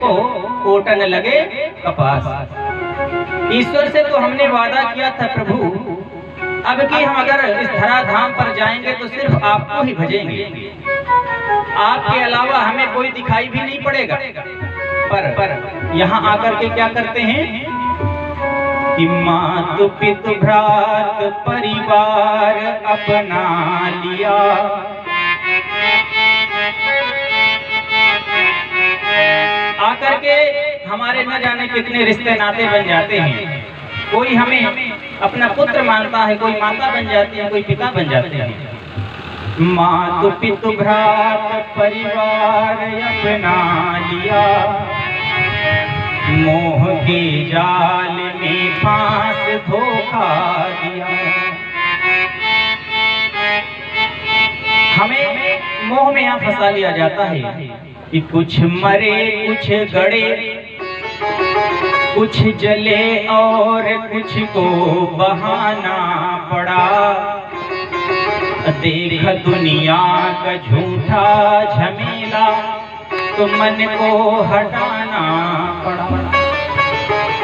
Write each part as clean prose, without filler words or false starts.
को कोटन लगे कपास। ईश्वर से तो हमने वादा किया था प्रभु, अब कि हम अगर इस धराधाम पर जाएंगे तो सिर्फ आपको ही भजेंगे, आपके अलावा हमें कोई दिखाई भी नहीं पड़ेगा। पर यहाँ आकर के क्या करते हैं कि मातु पितु भ्रात परिवार अपना लिया, आकर के हमारे न जाने कितने रिश्ते नाते बन जाते हैं। कोई हमें अपना पुत्र मानता है, कोई माता बन जाती है, कोई पिता बन जाते हैं। मातु पितु भ्रात परिवार अपना लिया, मोह के जाल में फांस धोखा दिया। हमें मोह में यहाँ फंसा लिया जाता है कि कुछ मरे कुछ गड़े, कुछ जले और कुछ को बहाना पड़ा। देख दुनिया का झूठा झमेला तो मन को हटाना पड़ा।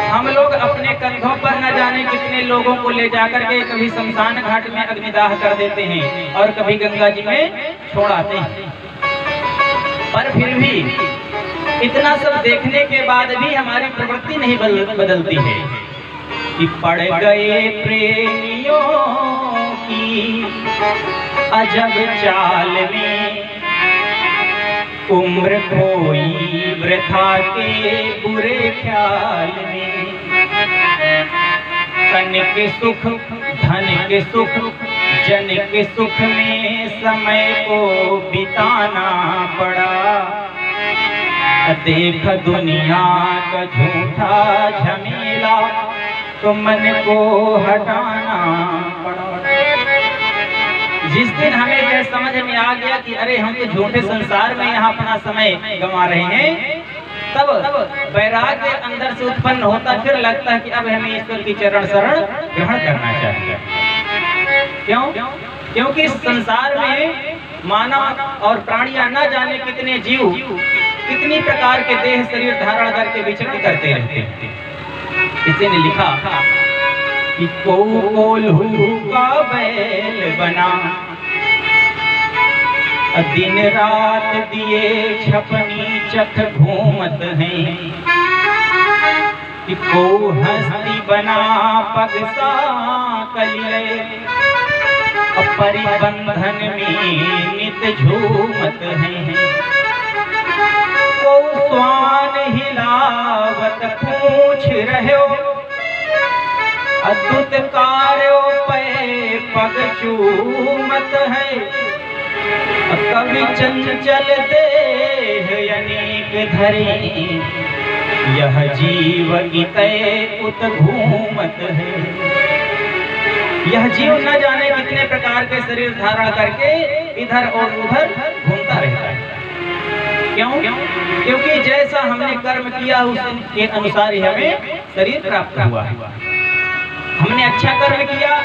हम लोग अपने कंधों पर न जाने कितने लोगों को ले जाकर के कभी शमशान घाट में अग्निदाह कर देते हैं और कभी गंगा जी में छोड़ाते हैं। पर फिर भी इतना सब देखने के बाद भी हमारी प्रवृत्ति नहीं बदलती है कि पड़ गए प्रेमियों की अजब चाल में, उम्र खोई वृथा के बुरे ख्याल में। तन के सुख धन के सुख जन के सुख में समय को बिताना पड़ा। देख दुनिया का झूठा झमेला तो मन को हटाना पड़ा। जिस दिन हमें यह समझ में आ गया कि अरे हम तो झूठे संसार में यहाँ अपना समय गंवा रहे हैं, तब वैराग्य अंदर से उत्पन्न होता, फिर लगता है कि अब हमें ईश्वर की चरण शरण ग्रहण करना चाहिए। क्यों? क्योंकि इस संसार में मानव और प्राणियां न जाने कितने जीव कितनी प्रकार के देह शरीर धारण करके विचरण करते रहते हैं। किसी ने लिखा कि कोल्हू का बैल बना, दिन रात दिए छपनी चख घूमत हैं। कि को हस्ती बना पगसा कलिए, परिबंधन में नित झूमत हैं। को स्वान हिलावत पूछ रहे, अद्भुत कार्यों पे पग चूमत है। कवि चंचल देह अनेक धरे, यह जीव इतै उत घूमत है। यह जीव न जाने कितने प्रकार के शरीर धारण करके इधर और उधर घूमता रहता है। क्यों? क्योंकि जैसा हमने कर्म किया उसके अनुसार ही हमें शरीर प्राप्त हुआ। हमने अच्छा कर्म किया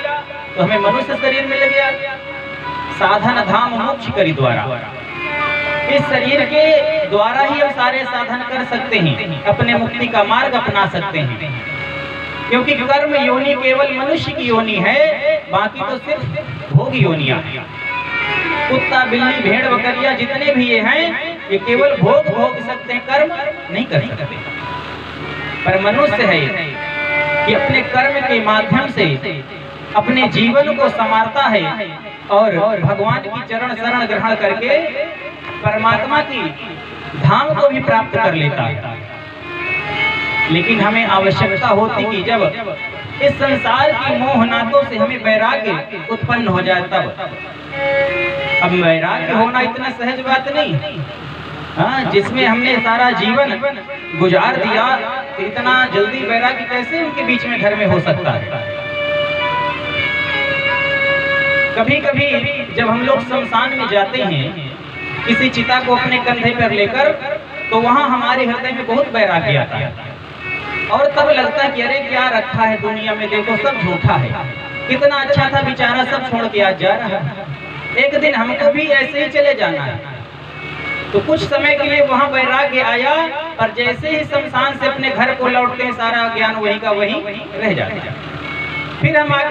तो हमें मनुष्य शरीर मिल गया। साधन धाम मोक्ष करी द्वारा, इस शरीर के द्वारा ही हम सारे साधन कर सकते हैं, अपने मुक्ति का मार्ग अपना सकते हैं। क्योंकि कर्म योनि केवल मनुष्य की योनि है, बाकी तो सिर्फ भोग योनियां हैं। कुत्ता बिल्ली भेड़ बकरिया जितने भी ये हैं, ये केवल भोग सकते हैं, कर्म नहीं कर सकते। पर मनुष्य है कि अपने कर्म के माध्यम से अपने जीवन को संवारता है और भगवान की चरण शरण ग्रहण करके परमात्मा की धाम को भी प्राप्त कर लेता है। लेकिन हमें आवश्यकता होती कि जब इस संसार की मोह नातों से हमें वैराग्य उत्पन्न हो जाए तब। अब वैराग्य होना इतना सहज बात नहीं, हाँ, जिसमें हमने सारा जीवन गुजार दिया, तो इतना जल्दी वैराग्य कैसे उनके बीच में घर में हो सकता है। कभी कभी जब हम लोग शमशान में जाते हैं किसी चिता को अपने कंधे पर लेकर, तो वहाँ हमारे हृदय में बहुत वैराग्य आता है और तब लगता है कि अरे क्या रखा है दुनिया में, देखो सब झूठा है, कितना अच्छा था बेचारा, सब छोड़ के आज जा रहा है। एक दिन हमको भी ऐसे ही चले जाना है। तो कुछ समय के लिए वहां वैराग्य आया, और जैसे ही शमशान से अपने घर को लौटते हैं सारा ज्ञान वही का वही रह जाता है। फिर हम आकर